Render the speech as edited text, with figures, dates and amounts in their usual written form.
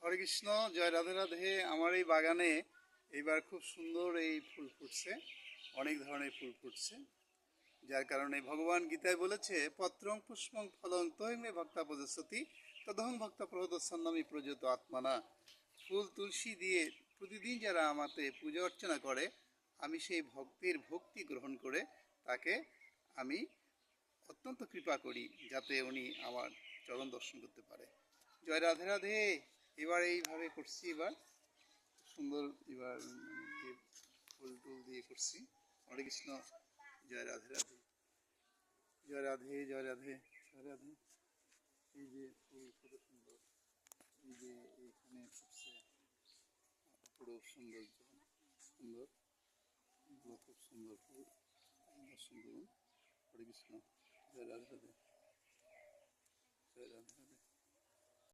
হরে কৃষ্ণ, জয় রাধে রাধে। আমার এই বাগানে এইবার খুব সুন্দর এই ফুল ফুটছে, অনেক ধরনের ফুল ফুটছে, যার কারণে ভগবান গীতায় বলেছে পত্রং পুষ্পং ফলং তৈমে ভক্তা প্রদর্শতি তদহং ভক্তা প্রদর্শনামি প্রযত আত্মানা। ফুল তুলসী দিয়ে প্রতিদিন যারা আমাতে পূজা অর্চনা করে, আমি সেই ভক্তির ভক্তি গ্রহণ করে তাকে আমি অত্যন্ত কৃপা করি যাতে উনি আমার চরণ দর্শন করতে পারে। জয় রাধে রাধে। এবার এইভাবে করছি, এবার সুন্দর, এবার ফুল টুল দিয়ে করছি। হরে কৃষ্ণ, জয় রাধে রাধে, জয় রাধে, জয় রাধে, জয় রাধে। এই যে ফুল কত সুন্দর, এই যে এইখানে ফুটছে, পুরো সুন্দর সুন্দর, এগুলো খুব সুন্দর ফুল, দর্শন করুন। হরে কৃষ্ণ, জয় রাধে রাধে।